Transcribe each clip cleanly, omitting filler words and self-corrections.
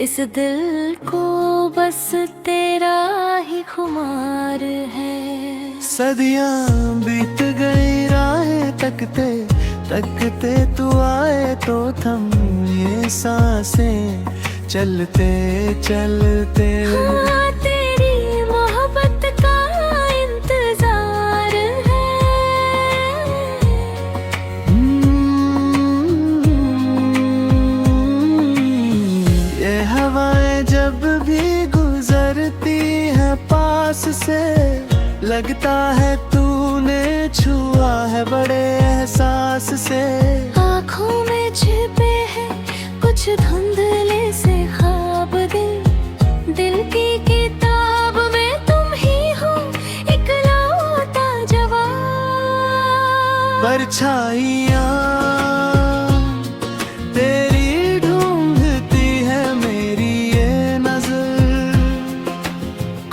इस दिल को बस तेरा ही खुमार है। सदियां बीत गई राहें तकते तकते तू आए तो थम ये सांसें चलते चलते। हाँ, तेरी मोहब्बत का इंतजार है। ये हवाएं जब भी गुजरती हैं पास से, लगता है तूने छुआ है बड़े एहसास से। आँखों में छिपे हैं कुछ धुंधले से ख्वाब, दिल की किताब में तुम ही हो इकलौता जवाब। परछाइयाँ तेरी ढूंढती है मेरी ये नजर,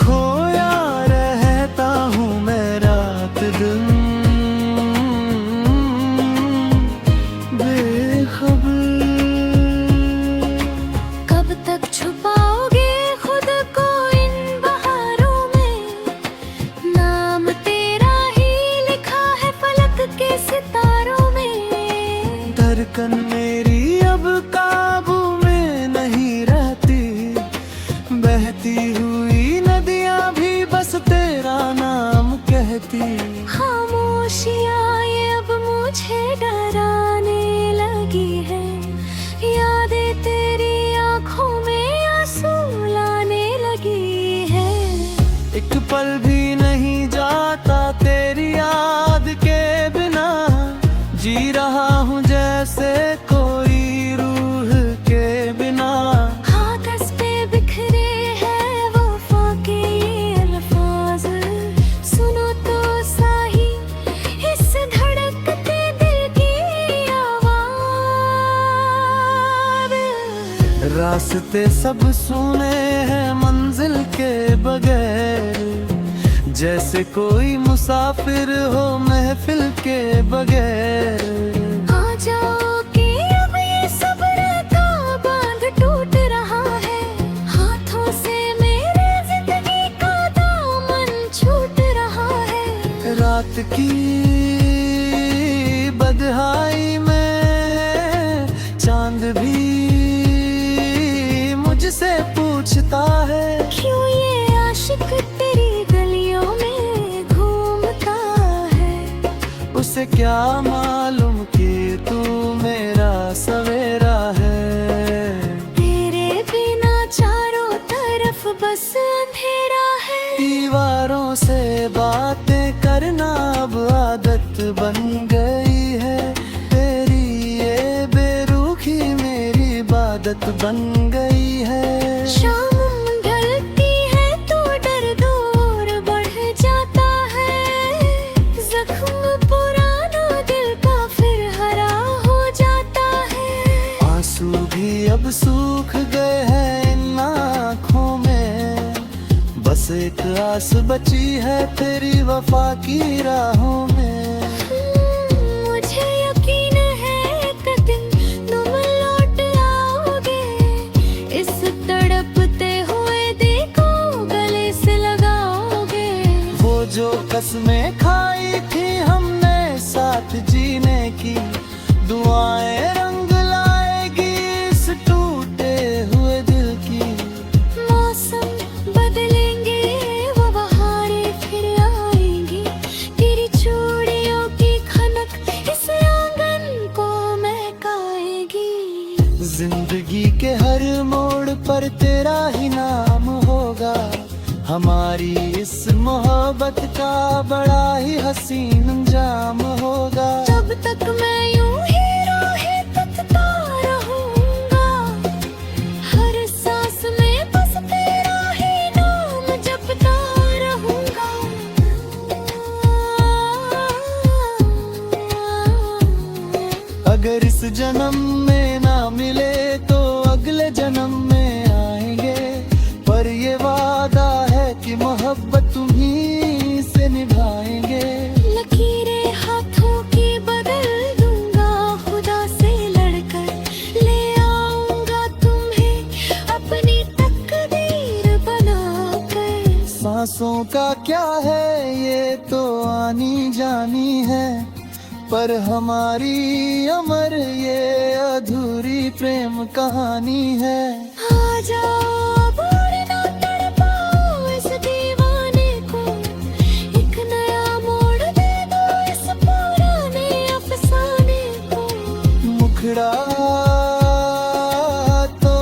खोया रहता हूँ मैं रात दिन बेखबर। कब तक छुपाओगे खुद को इन बहारों में, नाम तेरा ही लिखा है फलक के सितारों में। धड़कन मेरी अब काबू में नहीं रहती, बहती हुई नदियां भी बस तेरा नाम कहती। खामोशियाँ ये अब मुझे डराने लगी है, यादें तेरी आँखों में आंसू लाने लगी है। एक पल भी नहीं जाता तेरी याद के बिना, जी रहा हूँ जैसे कोई रूह के बिना। कागज़ पे बिखरे हैं वफा के ये अल्फाज, सुनो तो साही इस धड़कते दिल की आवाज़। रास्ते सब सुने हैं मंजिल के बगैर, जैसे कोई मुसाफिर हो महफिल के बगैर। आ जाओ कि अब ये सब्र का बांध टूट रहा है, हाथों से मेरे जिंदगी का दामन छूट रहा है। रात की बदहाई में चांद भी मुझसे पूछता है, क्यों ये आशिक तेरी गलियों में घूमता है। उसे क्या मालूम कि तू मेरा सवेरा है। तेरे बिना चारों तरफ बस अंधेरा है। दीवारों से बातें करना अब आदत बन गई है, तेरी ये बेरुखी मेरी इबादत बन गई है। शाम ढलती है तो दर्द और बढ़ जाता है, जख्म पुराना दिल का फिर हरा हो जाता है। आंसू भी अब सूख गए हैं इन आँखों में, बस एक आस बची है तेरी वफा की राहों में। मुझे यकीन है एक दिन तुम लौट आओगे, इस तड़पते हुए दिल को गले से लगाओगे। वो जो कसमें खाई थी हमने साथ जीने की, दुआएं रंग लाएगी इस टूटे हुए दिल की। मौसम बदलेंगे वो बहारें फिर आएंगी, तेरी चूड़ियों की खनक इस आंगन को महकाएगी। जिंदगी के हर मोड़ पर तेरा ही नाम होगा, हमारी इस मोहब्बत का बड़ा ही हसीन अंजाम होगा। जब तक मैं यूं ही राहें तकता रहूंगा, हर सांस में बस तेरा ही नाम जपता रहूंगा। अगर इस जन्म में ना मिले तो अगले जन्म में आएंगे, पर ये वादा है कि मोहब्बत तुम्हीं से निभाएंगे। लकीरें हाथों की बदल दूंगा, खुदा से लड़कर ले आऊंगा तुम्हें अपने सांसों का क्या है ये तो आनी जानी है, पर हमारी अमर ये अधूरी प्रेम कहानी है। आ जाओ और ना तड़पाओ इस दीवाने को, एक नया मोड़ दे दो इस पुराने अफसाने को। मुखड़ा तो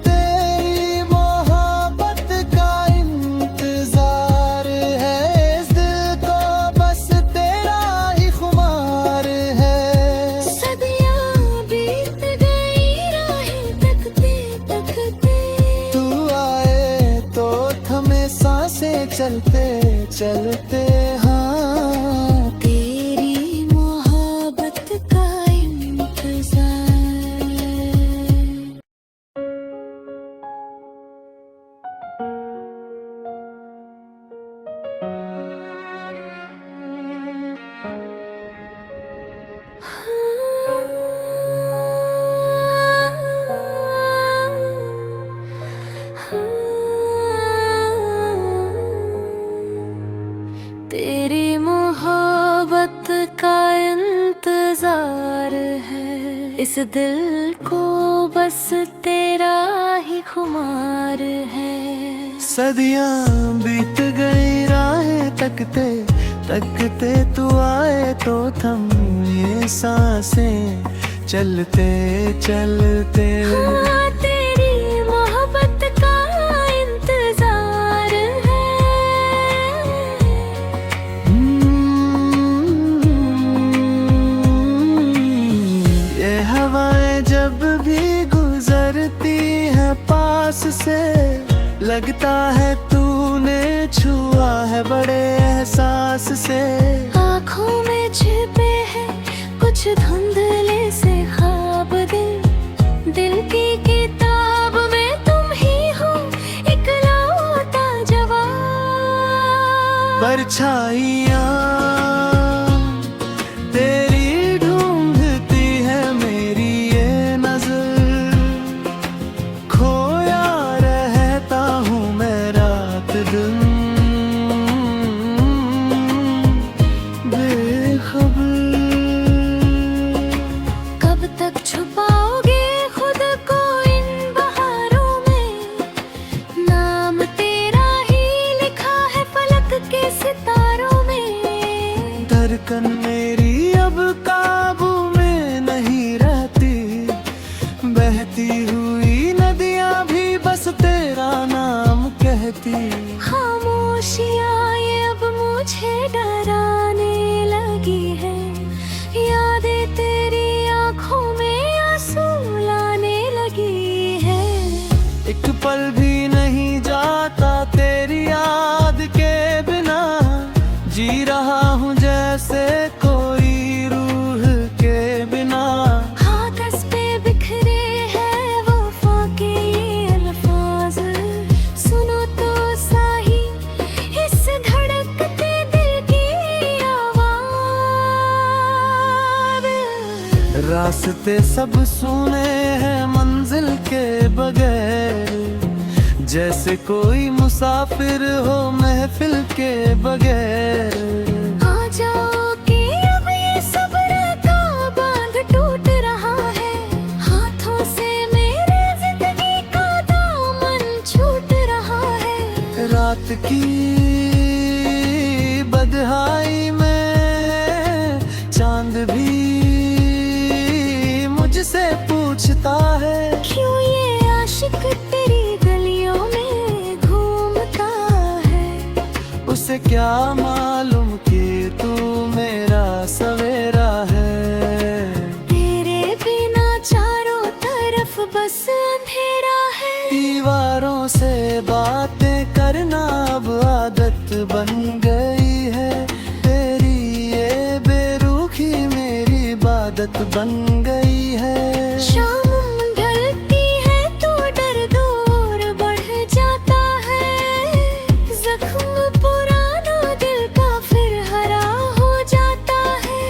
तेरी मोहब्बत का इंतजार है, इस दिल को बस तेरा ही खुमार है। सदियां बीत गई राहें तकते तकते, तू आए तो थमे सांसें चलते चलते। हाँ, तेरी मोहब्बत का इंतजार। तेरी मोहब्बत का इंतजार है, इस दिल को बस तेरा ही खुमार है। सदियां बीत गई राहें तकते तकते, तू आए तो थम ये सांसें चलते चलते। हाँ, तेरी मोहब्बत का इंतजार है। ये हवाएं जब भी गुजरती हैं पास से, लगता है तूने छुआ है बड़े एहसास से। आँखों में छिपे हैं कुछ धुंधले से ख्वाब, दिल की किताब में तुम ही हो इकलौता जवाब। परछाइयाँ तेरी ढूंढती है मेरी ये नजर, खोया रहता हूँ मैं रात दिन बेखबर। कब तक छुपाओगे खुद को इन बहारों में, नाम तेरा ही लिखा है फलक के सितारों में। धड़कन मेरी अब काबू में नहीं रहती, बहती हुई नदियां भी बस तेरा नाम कहती। खामोशियाँ ये अब मुझे डराने लगी है, यादें तेरी आँखों में आंसू लाने लगी है। एक पल भी नहीं जाता तेरी याद के बिना, जी रहा हूँ जैसे कोई रूह के बिना। हाथ पे बिखरे हैं वफा के ये अल्फाज, सुनो तो साही इस धड़कते दिल की आवाज़। रास्ते सब सुने हैं मंजिल के बगैर, जैसे कोई मुसाफिर हो महफिल के बगैर। आ जाओ कि अब ये सब्र का बांध टूट रहा है, हाथों से मेरे जिंदगी का दामन छूट रहा है। रात की बदहाई में चांद भी मुझसे पूछता है, क्यों ये आशिक तेरी गलियों में घूमता है। उसे क्या मालूम कि तू मेरा सवेरा है। तेरे बिना चारों तरफ बस अंधेरा है। दीवारों से बातें करना अब आदत बन गई है, तेरी ये बेरुखी मेरी इबादत बन गई है। शाम ढलती है तो दर्द और बढ़ जाता है, जख्म पुराना दिल का फिर हरा हो जाता है।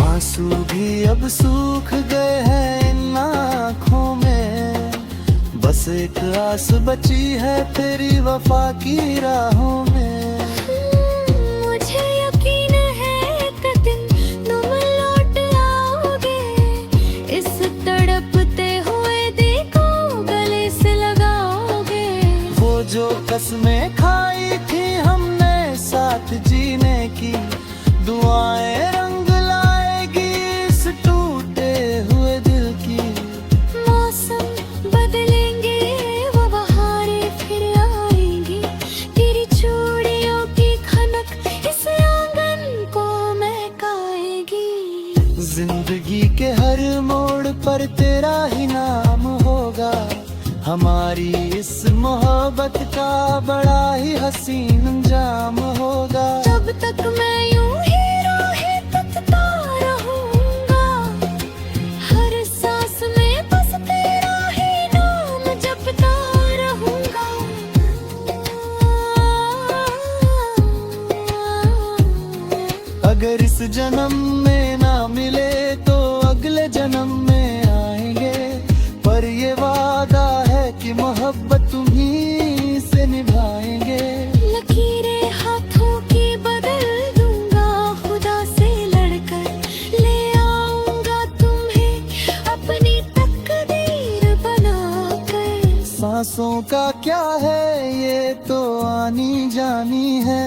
आंसू भी अब सूख गए हैं इन आँखों में, बस एक आस बस बची है तेरी वफा की राहों में। मुझे यकीन है एक दिन तुम लौट आओगे, इस तड़पते हुए दिल को गले से लगाओगे। वो जो कसमें खाई थी हमने साथ जीने की, दुआएं रंग लाएगी इस टूटे हुए दिल की। मौसम बदलेंगे वो बहारें फिर आएंगी, तेरी चूड़ियों की खनक इस आंगन को महकाएगी। जिंदगी के हर मोड़ पर तेरा ही नाम होगा, हमारी इस मोहब्बत का बड़ा ही हसीन अंजाम होगा। जब तक मैं यूं ही राहें तकता रहूंगा, हर सांस में बस तेरा ही नाम जपता रहूंगा। अगर इस जन्म में ना मिले तो अगले जन्म में आएंगे, पर ये वादा है कि मोहब्बत तुम्हीं से निभाएंगे। लकीरें हाथों की बदल दूंगा, खुदा से लड़कर ले आऊंगा तुम्हें अपनी तकदीर बनाकर। सांसों का क्या है ये तो आनी जानी है,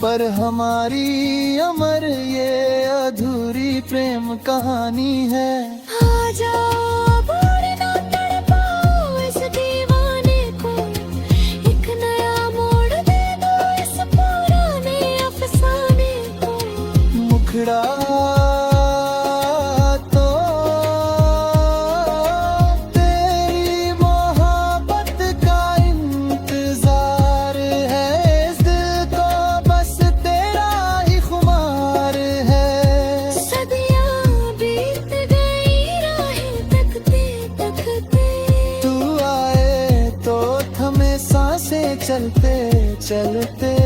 पर हमारी अमर ये अधूरी प्रेम कहानी है। आ जाओ अब और ना तड़पाओ इस दीवाने को, एक नया मोड़ दे दो इस पुराने अफसाने को। मुखड़ा तो तेरी मोहब्बत का इंतजार है, इस दिल को बस तेरा ही खुमार है। सदियां बीत गई राहें तकते तकते, तू आए तो थमे सांसें चलते चलते।